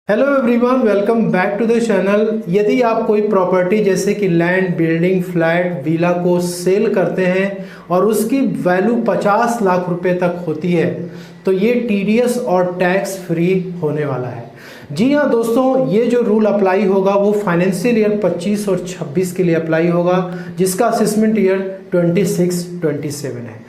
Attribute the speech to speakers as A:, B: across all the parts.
A: Hello everyone, welcome back to the channel. यदि आप कोई प्रॉपर्टी जैसे कि लैंड, बिल्डिंग, फ्लैट, विला को सेल करते हैं और उसकी वैल्यू 50 लाख रुपए तक होती है तो ये टीडीएस और टैक्स फ्री होने वाला है। जी हाँ दोस्तों, ये जो रूल अप्लाई होगा वो फाइनेंशियल ईयर 25 और 26 के लिए अप्लाई होगा, जिसका असेसमेंट ईयर 26-27 है।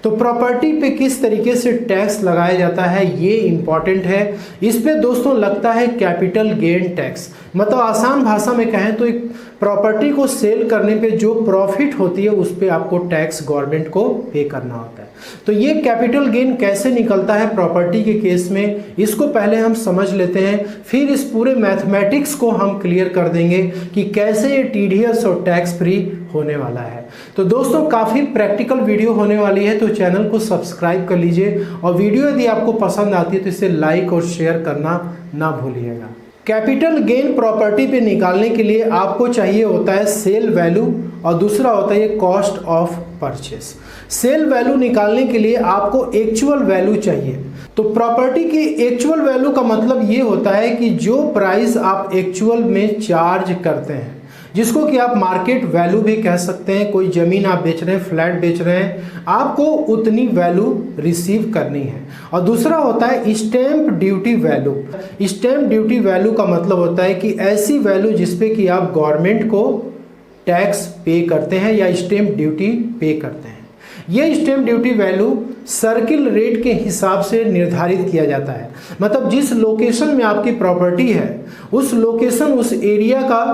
A: तो प्रॉपर्टी पे किस तरीके से टैक्स लगाया जाता है ये इम्पॉर्टेंट है। इस पे दोस्तों लगता है कैपिटल गेन टैक्स। मतलब आसान भाषा में कहें तो एक प्रॉपर्टी को सेल करने पे जो प्रॉफिट होती है उस पे आपको टैक्स गवर्नमेंट को पे करना होता है। तो ये कैपिटल गेन कैसे निकलता है प्रॉपर्टी के केस में, इसको पहले हम समझ लेते हैं, फिर इस पूरे मैथमेटिक्स को हम क्लियर कर देंगे कि कैसे ये टीडीएस और टैक्स फ्री होने वाला है। तो दोस्तों काफ़ी प्रैक्टिकल वीडियो होने वाली है, तो चैनल को सब्सक्राइब कर लीजिए और वीडियो यदि आपको पसंद आती है तो इसे लाइक और शेयर करना ना भूलिएगा। कैपिटल गेन प्रॉपर्टी पे निकालने के लिए आपको चाहिए होता है सेल वैल्यू और दूसरा होता है cost of purchase. Sale value निकालने के लिए आपको एक्चुअल वैल्यू चाहिए। तो प्रॉपर्टी की एक्चुअल वैल्यू का मतलब ये होता है कि जो प्राइस आप एक्चुअल में चार्ज करते हैं, जिसको कि आप मार्केट वैल्यू भी कह सकते हैं। कोई ज़मीन आप बेच रहे हैं, फ्लैट बेच रहे हैं, आपको उतनी वैल्यू रिसीव करनी है। और दूसरा होता है stamp duty value. Stamp duty value का मतलब होता है कि ऐसी वैल्यू जिसपे कि आप गवर्नमेंट को टैक्स पे करते हैं या स्टैंप ड्यूटी पे करते हैं। ये stamp duty value circle rate के हिसाब से निर्धारित किया जाता है। मतलब जिस लोकेशन में आपकी प्रॉपर्टी है उस लोकेशन, उस एरिया का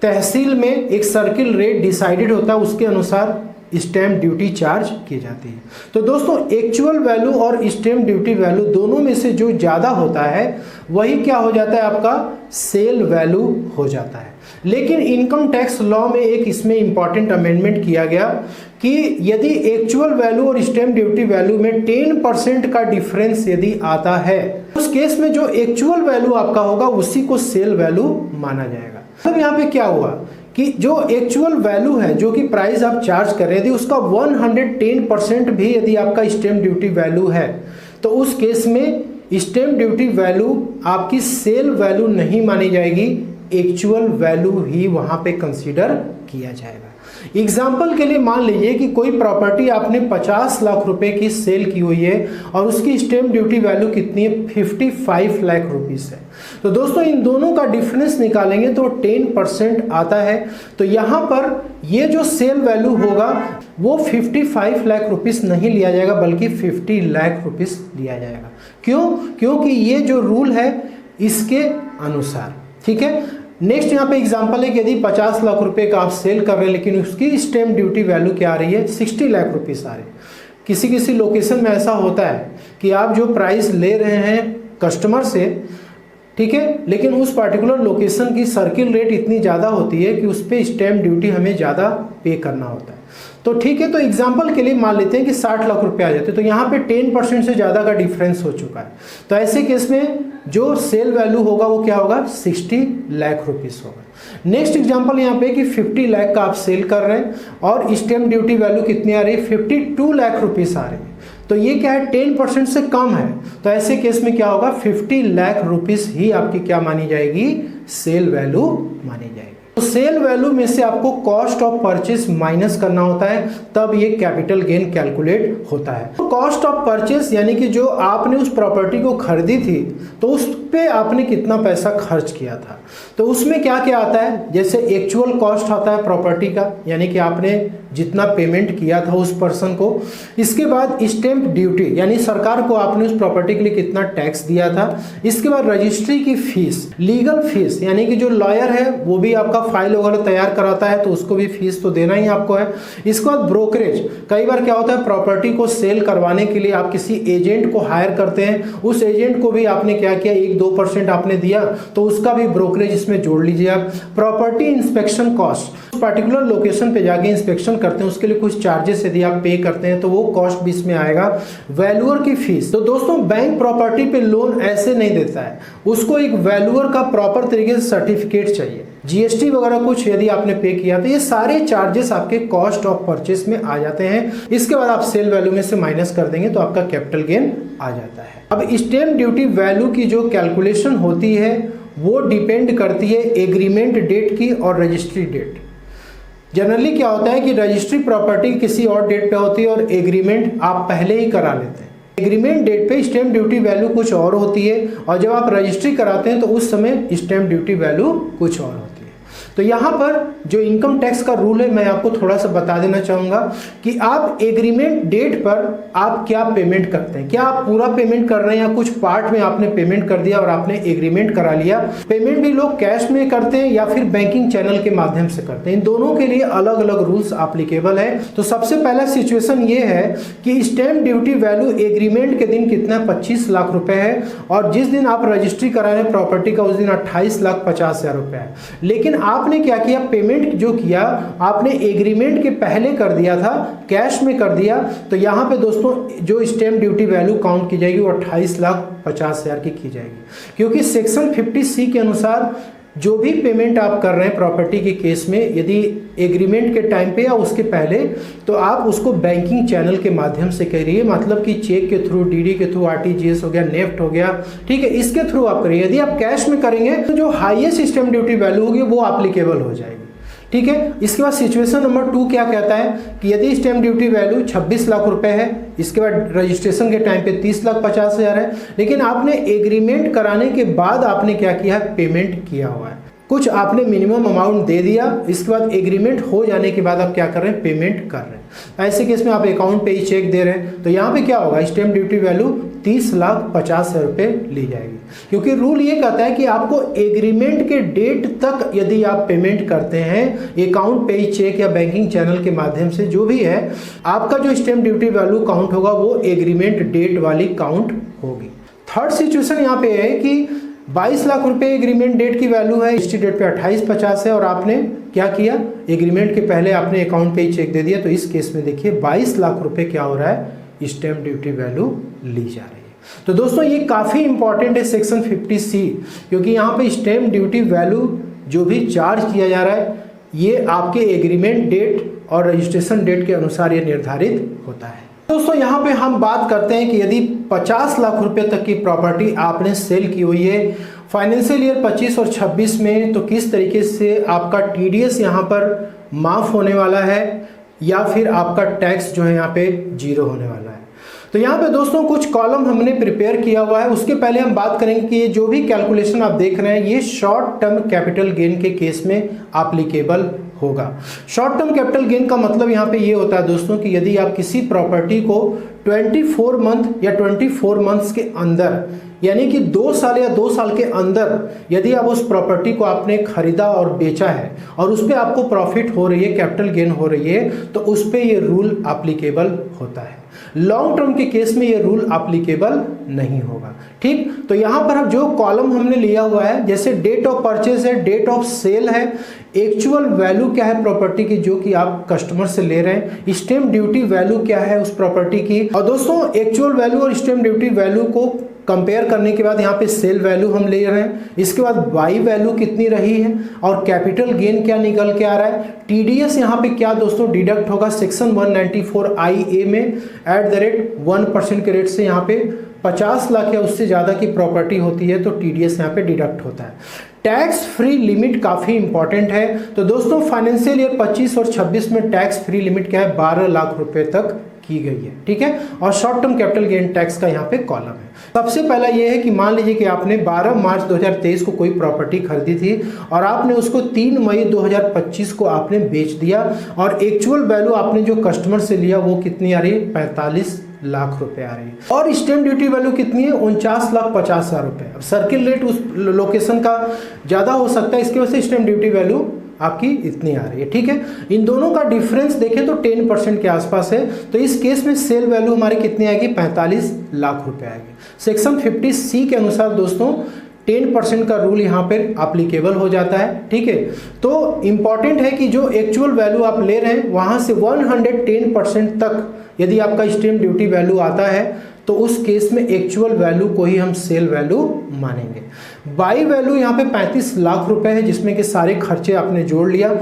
A: तहसील में एक सर्किल रेट डिसाइडेड होता है, उसके अनुसार स्टैंप ड्यूटी चार्ज की जाती है। तो दोस्तों एक्चुअल वैल्यू और स्टैंप ड्यूटी वैल्यू दोनों में से जो ज़्यादा होता है वही क्या हो जाता है, आपका सेल वैल्यू हो जाता है। लेकिन इनकम टैक्स लॉ में एक इसमें इंपॉर्टेंट अमेंडमेंट किया गया कि यदि एक्चुअल वैल्यू और स्टैंप ड्यूटी वैल्यू में 10% का डिफरेंस यदि आता है, उस केस में जो एक्चुअल वैल्यू आपका होगा उसी को सेल वैल्यू माना जाएगा। अब यहाँ पे क्या हुआ कि जो एक्चुअल वैल्यू है, जो कि प्राइस आप चार्ज कर रहे थे, उसका 110% भी यदि आपका स्टैंप ड्यूटी वैल्यू है तो उस केस में स्टैंप ड्यूटी वैल्यू आपकी सेल वैल्यू नहीं मानी जाएगी, एक्चुअल वैल्यू ही वहां पे कंसीडर किया जाएगा। एग्जाम्पल के लिए मान लीजिए कि कोई प्रॉपर्टी आपने 50 लाख रुपए की सेल की हुई है और उसकी स्टैंप ड्यूटी वैल्यू कितनी है, 55 लाख रुपीस है। तो दोस्तों इन दोनों का डिफरेंस निकालेंगे तो 10% आता है। तो यहाँ पर ये जो सेल वैल्यू होगा वो 55 लाख रुपीस नहीं लिया जाएगा बल्कि 50 लाख रुपीस लिया जाएगा। क्यों? क्योंकि ये जो रूल है इसके अनुसार, ठीक है। नेक्स्ट यहाँ पे एग्जांपल है कि यदि 50 लाख रुपए का आप सेल कर रहे हैं लेकिन उसकी स्टैंप ड्यूटी वैल्यू क्या आ रही है, 60 लाख रुपीस आ रही है। किसी किसी लोकेशन में ऐसा होता है कि आप जो प्राइस ले रहे हैं कस्टमर से, ठीक है, लेकिन उस पर्टिकुलर लोकेशन की सर्किल रेट इतनी ज़्यादा होती है कि उस पर स्टैंप ड्यूटी हमें ज़्यादा पे करना होता है। तो ठीक है, तो एग्जांपल के लिए मान लेते हैं कि 60 लाख रुपए आ जाते हैं, तो यहाँ पे 10% से ज़्यादा का डिफरेंस हो चुका है। तो ऐसे केस में जो सेल वैल्यू होगा वो क्या होगा, 60 लाख रुपीस होगा। नेक्स्ट एग्जांपल यहाँ पे कि 50 लाख का आप सेल कर रहे हैं और स्टैंप ड्यूटी वैल्यू कितनी आ रही है, 52 लाख रुपीस आ रही है। तो ये क्या है, 10% से कम है। तो ऐसे केस में क्या होगा, 50 लाख रुपीस ही आपकी क्या मानी जाएगी, सेल वैल्यू मानी जाएगी। तो सेल वैल्यू में से आपको कॉस्ट ऑफ परचेस माइनस करना होता है, तब ये कैपिटल गेन कैलकुलेट होता है। तो कॉस्ट ऑफ परचेस यानी कि जो आपने उस प्रॉपर्टी को खरीदी थी तो उस पे आपने कितना पैसा खर्च किया था, तो उसमें क्या क्या आता है, जैसे एक्चुअल कॉस्ट आता है प्रॉपर्टी का, यानी कि आपने जितना पेमेंट किया था उस पर्सन को। इसके बाद स्टैंप ड्यूटी यानी सरकार को आपने उस प्रॉपर्टी के लिए कितना टैक्स दिया था। इसके बाद रजिस्ट्री की फीस, लीगल फीस यानी कि जो लॉयर है वो भी आपका फाइल वगैरह तैयार कराता है तो उसको भी फीस तो देना ही आपको है। इसके बाद ब्रोकरेज, कई बार क्या होता है प्रॉपर्टी को सेल करवाने के लिए आप किसी एजेंट को हायर करते हैं, उस एजेंट को भी आपने क्या किया, 1-2% आपने दिया, तो उसका भी ब्रोकरेज इसमें जोड़ लीजिए आप। Property inspection cost, particular location पे जाके इंस्पेक्शन करते हैं उसके लिए कुछ चार्जेस यदि आप पे करते हैं तो वो कॉस्ट भी इसमें आएगा। वैल्यूअर की फीस, तो दोस्तों बैंक प्रॉपर्टी पे लोन ऐसे नहीं देता है, उसको एक वैल्यूअर का प्रॉपर तरीके से सर्टिफिकेट चाहिए। जीएसटी वगैरह कुछ यदि आपने पे किया तो ये सारे चार्जेस आपके कॉस्ट ऑफ परचेस में आ जाते हैं। इसके बाद आप सेल वैल्यू में से माइनस कर देंगे तो आपका कैपिटल गेन आ जाता है। अब स्टैम्प ड्यूटी वैल्यू की जो कैलकुलेशन होती है वो डिपेंड करती है एग्रीमेंट डेट की और रजिस्ट्री डेट। जनरली क्या होता है कि रजिस्ट्री प्रॉपर्टी किसी और डेट पे होती है और एग्रीमेंट आप पहले ही करा लेते हैं। एग्रीमेंट डेट पे स्टैम्प ड्यूटी वैल्यू कुछ और होती है और जब आप रजिस्ट्री कराते हैं तो उस समय स्टैम्प ड्यूटी वैल्यू कुछ और होती है। तो यहाँ पर जो इनकम टैक्स का रूल है मैं आपको थोड़ा सा बता देना चाहूँगा कि आप एग्रीमेंट डेट पर आप क्या पेमेंट करते हैं। क्या आप पूरा पेमेंट कर रहे हैं या कुछ पार्ट में आपने पेमेंट कर दिया और आपने एग्रीमेंट करा लिया। पेमेंट भी लोग कैश में करते हैं या फिर बैंकिंग चैनल के माध्यम से करते हैं। इन दोनों के लिए अलग अलग रूल्स एप्लीकेबल है। तो सबसे पहला सिचुएशन ये है कि स्टैम्प ड्यूटी वैल्यू एग्रीमेंट के दिन कितना 25 लाख रुपए है और जिस दिन आप रजिस्ट्री करा रहे हैं प्रॉपर्टी का उस दिन 28,50,000 रुपए है। लेकिन आपने क्या किया, पेमेंट जो किया आपने एग्रीमेंट के पहले कर दिया था, कैश में कर दिया। तो यहाँ पे दोस्तों जो स्टैम्प ड्यूटी वैल्यू काउंट की जाएगी वो 28,50,000 की जाएगी, क्योंकि सेक्शन 50C के अनुसार जो भी पेमेंट आप कर रहे हैं प्रॉपर्टी के केस में यदि एग्रीमेंट के टाइम पे या उसके पहले तो आप उसको बैंकिंग चैनल के माध्यम से करिए। मतलब कि चेक के थ्रू, डीडी के थ्रू, आरटीजीएस हो गया, नेफ्ट हो गया, ठीक है, इसके थ्रू आप करिए। यदि आप कैश में करेंगे तो जो हाईएस्ट स्टैम्प ड्यूटी वैल्यू होगी वो एप्लीकेबल हो जाएगी, ठीक है। इसके बाद सिचुएशन नंबर 2 क्या कहता है कि यदि स्टैम्प ड्यूटी वैल्यू 26 लाख रुपए है, इसके बाद रजिस्ट्रेशन के टाइम पे 30,50,000 है, लेकिन आपने एग्रीमेंट कराने के बाद आपने क्या किया है, पेमेंट किया हुआ है, कुछ आपने मिनिमम अमाउंट दे दिया। इसके बाद एग्रीमेंट हो जाने के बाद आप क्या कर रहे हैं, पेमेंट कर रहे हैं। ऐसे केस में आप अकाउंट पे ही चेक दे रहे हैं तो यहाँ पे क्या होगा, स्टैम्प ड्यूटी वैल्यू 30,50,000 रुपए ली जाएगी, क्योंकि रूल ये कहता है कि आपको एग्रीमेंट के डेट तक यदि आप पेमेंट करते हैं अकाउंट पे ही चेक या बैंकिंग चैनल के माध्यम से जो भी है, आपका जो स्टैम्प ड्यूटी वैल्यू काउंट होगा वो एग्रीमेंट डेट वाली काउंट होगी। थर्ड सिचुएशन यहाँ पे है कि 22 लाख रुपए एग्रीमेंट डेट की वैल्यू है, रजिस्ट्री डेट पे 28,50 है और आपने क्या किया, एग्रीमेंट के पहले आपने अकाउंट पे ही चेक दे दिया। तो इस केस में देखिए 22 लाख रुपए क्या हो रहा है, स्टैम्प ड्यूटी वैल्यू ली जा रही है। तो दोस्तों ये काफ़ी इंपॉर्टेंट है सेक्शन 50C, क्योंकि यहाँ पे स्टैम्प ड्यूटी वैल्यू जो भी चार्ज किया जा रहा है ये आपके एग्रीमेंट डेट और रजिस्ट्रेशन डेट के अनुसार ये निर्धारित होता है। दोस्तों यहाँ पे हम बात करते हैं कि यदि 50 लाख रुपए तक की प्रॉपर्टी आपने सेल की हुई है फाइनेंशियल ईयर 25 और 26 में, तो किस तरीके से आपका टीडीएस यहाँ पर माफ़ होने वाला है या फिर आपका टैक्स जो है यहाँ पे 0 होने वाला है। तो यहाँ पे दोस्तों कुछ कॉलम हमने प्रिपेयर किया हुआ है। उसके पहले हम बात करेंगे कि ये जो भी कैलकुलेशन आप देख रहे हैं ये शॉर्ट टर्म कैपिटल गेन के केस में एप्लीकेबल होगा। शॉर्ट टर्म कैपिटल गेन का मतलब यहाँ पे ये होता है दोस्तों कि यदि आप किसी प्रॉपर्टी को 24 मंथ या 24 मंथ्स के अंदर, यानी कि 2 साल या 2 साल के अंदर यदि आप उस प्रॉपर्टी को आपने खरीदा और बेचा है और उस पर आपको प्रॉफिट हो रही है, कैपिटल गेन हो रही है, तो उस पर ये रूल एप्लीकेबल होता है। लॉन्ग टर्म के केस में ये रूल एप्लीकेबल नहीं होगा, ठीक। तो यहाँ पर अब जो कॉलम हमने लिया हुआ है, जैसे डेट ऑफ परचेज है, डेट ऑफ सेल है, एक्चुअल वैल्यू क्या है प्रॉपर्टी की जो कि आप कस्टमर से ले रहे हैं, स्टैम्प ड्यूटी वैल्यू क्या है उस प्रॉपर्टी की। और दोस्तों एक्चुअल वैल्यू और स्टैम्प ड्यूटी वैल्यू को कंपेयर करने के बाद यहाँ पे सेल वैल्यू हम ले रहे हैं, इसके बाद बाई वैल्यू कितनी रही है और कैपिटल गेन क्या निकल के आ रहा है। टीडीएस यहाँ पे क्या दोस्तों डिडक्ट होगा सेक्शन 194IA में @1% के रेट से यहाँ पे 50 लाख या उससे ज़्यादा की प्रॉपर्टी होती है तो टीडीएस यहाँ पे डिडक्ट होता है। टैक्स फ्री लिमिट काफ़ी इंपॉर्टेंट है। तो दोस्तों फाइनेंशियल ईयर 25 और 26 में टैक्स फ्री लिमिट क्या है, 12 लाख रुपए तक की गई है, ठीक है। और short term capital gain tax का यहाँ पे कॉलम है। सबसे पहला ये है कि मान लीजिए कि आपने 12 मार्च 2023 को कोई प्रॉपर्टी खरीदी थी और आपने उसको 3 मई 2025 को आपने बेच दिया और एक्चुअल वैल्यू आपने जो कस्टमर से लिया वो कितनी आ रही है, 45 लाख रुपए आ रही है। और स्टैम्प ड्यूटी वैल्यू कितनी है, 49,50,000 रुपए। अब सर्किल रेट उस लोकेशन का ज़्यादा हो सकता है, इसकी वजह से स्टैम्प ड्यूटी वैल्यू आपकी इतनी आ रही है, ठीक है। इन दोनों का डिफरेंस देखें तो 10% के आसपास है। तो इस केस में सेल वैल्यू हमारी कितनी आएगी, 45 लाख रुपए आएगी। सेक्शन 50C के अनुसार दोस्तों 10% का रूल यहाँ पर एप्लीकेबल हो जाता है, ठीक है। तो इम्पॉर्टेंट है कि जो एक्चुअल वैल्यू आप ले रहे हैं वहाँ से 110% तक यदि आपका स्टैम्प ड्यूटी वैल्यू आता है तो उस केस में एक्चुअल वैल्यू को ही हम सेल वैल्यू मानेंगे। बाई वैल्यू यहाँ पे 35 लाख रुपए है, जिसमें कि सारे खर्चे आपने जोड़ लिया।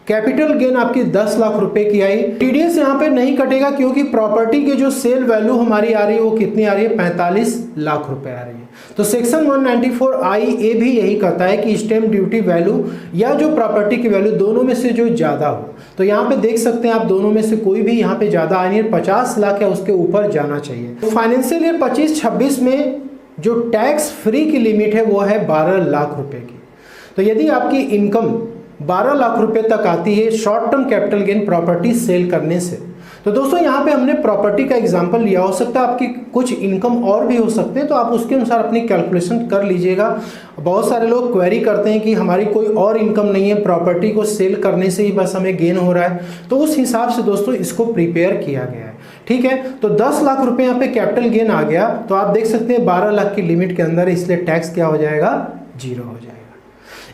A: कैपिटल गेन आपकी 10 लाख रुपए की आई। टीडीएस यहाँ पे नहीं कटेगा क्योंकि प्रॉपर्टी की जो सेल वैल्यू हमारी आ रही है वो कितनी आ रही है, 45 लाख रुपए आ रही है। तो सेक्शन 194(i)(a) भी यही कहता है कि स्टैंप ड्यूटी वैल्यू या जो प्रॉपर्टी की वैल्यू दोनों में से जो ज्यादा हो। तो यहाँ पे देख सकते हैं आप, दोनों में से कोई भी यहाँ पे ज्यादा आ नहीं है, 50 लाख या उसके ऊपर जाना चाहिए। तो फाइनेंशियल ईयर 25-26 में जो टैक्स फ्री की लिमिट है वो है 12 लाख रुपए की। तो यदि आपकी इनकम 12 लाख रुपए तक आती है short term capital gain property sale करने से, तो दोस्तों यहाँ पे हमने प्रॉपर्टी का एग्जांपल लिया। हो सकता है आपकी कुछ इनकम और भी हो सकते हैं, तो आप उसके अनुसार अपनी कैलकुलेशन कर लीजिएगा। बहुत सारे लोग क्वेरी करते हैं कि हमारी कोई और इनकम नहीं है, प्रॉपर्टी को सेल करने से ही बस हमें गेन हो रहा है। तो उस हिसाब से दोस्तों इसको प्रिपेयर किया गया है, ठीक है। तो 10 लाख रुपए यहाँ पे कैपिटल गेन आ गया, तो आप देख सकते हैं 12 लाख की लिमिट के अंदर, इसलिए टैक्स क्या हो जाएगा, 0 हो जाएगा।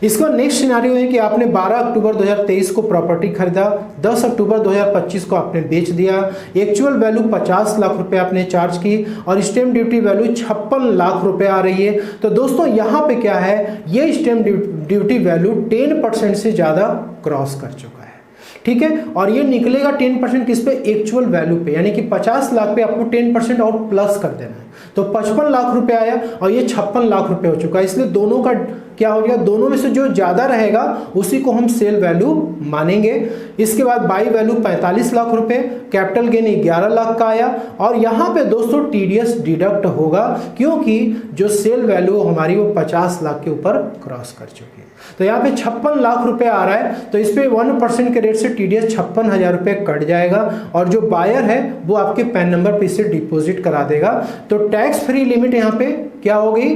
A: इसका नेक्स्ट सिनेरियो है कि आपने 12 अक्टूबर 2023 को प्रॉपर्टी खरीदा, 10 अक्टूबर 2025 को आपने बेच दिया, एक्चुअल वैल्यू 50 लाख रुपए आपने चार्ज की और स्टैंप ड्यूटी वैल्यू 56 लाख रुपए आ रही है। तो दोस्तों यहाँ पे क्या है, ये स्टैंप ड्यूटी वैल्यू 10% से ज़्यादा क्रॉस कर चुका है, ठीक है। और ये निकलेगा 10% किस पे, एक्चुअल वैल्यू पे, यानी कि 50 लाख पे आपको 10% और प्लस कर देना है। तो 55 लाख रुपए आया और ये 56 लाख रुपए हो चुका है, इसलिए दोनों का क्या हो गया, दोनों में से जो ज्यादा रहेगा उसी को हम सेल वैल्यू मानेंगे। इसके बाद बाई वैल्यू 45 लाख रुपए, कैपिटल गेन 11 लाख का आया और यहाँ पे दोस्तों टीडीएस डिडक्ट होगा क्योंकि जो सेल वैल्यू हमारी वो 50 लाख के ऊपर क्रॉस कर चुकी है। तो यहाँ पे 56 लाख रुपए आ रहा है, तो इस पे 1% के रेट से टीडीएस 56,000 रुपए कट जाएगा और जो बायर है वो आपके पैन नंबर पे इसे डिपॉजिट करा देगा। तो टैक्स फ्री लिमिट यहाँ पे क्या होगी,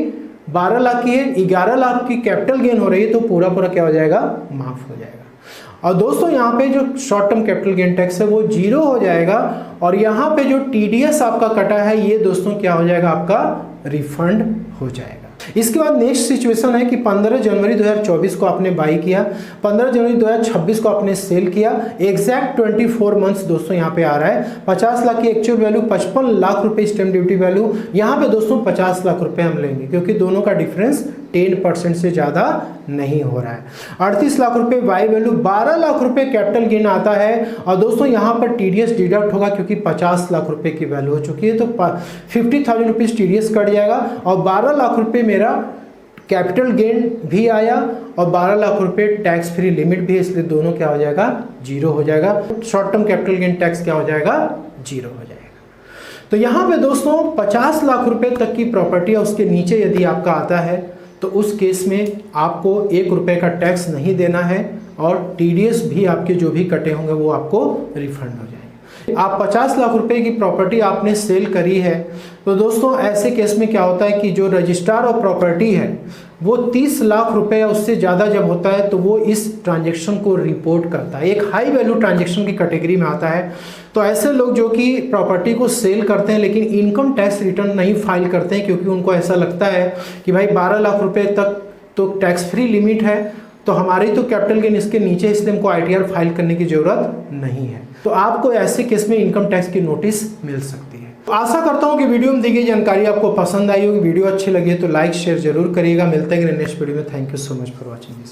A: 12 लाख की है, 11 लाख की कैपिटल गेन हो रही है, तो पूरा क्या हो जाएगा, माफ हो जाएगा। और दोस्तों यहाँ पे जो short term capital gain tax है वो 0 हो जाएगा और यहाँ पे जो टीडीएस आपका कटा है ये दोस्तों क्या हो जाएगा, आपका रिफंड हो जाएगा। इसके बाद नेक्स्ट सिचुएशन है कि 15 जनवरी 2024 को आपने बाई किया, 15 जनवरी 2026 को आपने सेल किया, एग्जैक्ट 24 मंथ्स दोस्तों यहाँ पे आ रहा है। 50 लाख की एक्चुअल वैल्यू, 55 लाख रुपए स्टैंप ड्यूटी वैल्यू, यहाँ पे दोस्तों 50 लाख रुपए हम लेंगे क्योंकि दोनों का डिफरेंस 10% से ज्यादा नहीं हो रहा है। 38 लाख रुपए बाई वैल्यू, 12 लाख रुपए कैपिटल गेन आता है और दोस्तों यहाँ पर टीडीएस डिडक्ट होगा क्योंकि 50 लाख रुपए की वैल्यू हो चुकी है, तो 50,000 रुपीज टीडीएस कट जाएगा और 12 लाख रुपए मेरा कैपिटल गेन भी आया और 12 लाख रुपए टैक्स फ्री लिमिट भी है, इसलिए दोनों क्या हो जाएगा, 0 हो जाएगा। Short term capital gain tax क्या हो जाएगा, 0 हो जाएगा। तो यहाँ पे दोस्तों 50 लाख रुपए तक की प्रॉपर्टी है, उसके नीचे यदि आपका आता है तो उस केस में आपको 1 रुपए का टैक्स नहीं देना है और टीडीएस भी आपके जो भी कटे होंगे वो आपको रिफंड हो जाएंगे। आप 50 लाख रुपए की प्रॉपर्टी आपने सेल करी है, तो दोस्तों ऐसे केस में क्या होता है कि जो रजिस्ट्रार ऑफ प्रॉपर्टी है वो 30 लाख रुपए या उससे ज़्यादा जब होता है तो वो इस ट्रांजैक्शन को रिपोर्ट करता है, एक हाई वैल्यू ट्रांजैक्शन की कैटेगरी में आता है। तो ऐसे लोग जो कि प्रॉपर्टी को सेल करते हैं लेकिन इनकम टैक्स रिटर्न नहीं फाइल करते हैं क्योंकि उनको ऐसा लगता है कि भाई 12 लाख रुपए तक तो टैक्स फ्री लिमिट है, तो हमारी तो कैपिटल गेन इसके नीचे, इसलिए हमको आईटीआर फाइल करने की जरूरत नहीं है। तो आपको ऐसे केस में इनकम टैक्स की नोटिस मिल सकती है। तो आशा करता हूँ कि वीडियो में दी गई जानकारी आपको पसंद आई होगी। वीडियो अच्छी लगी तो लाइक शेयर जरूर करिएगा। मिलते हैं नेक्स्ट वीडियो में। Thank you so much for watching this.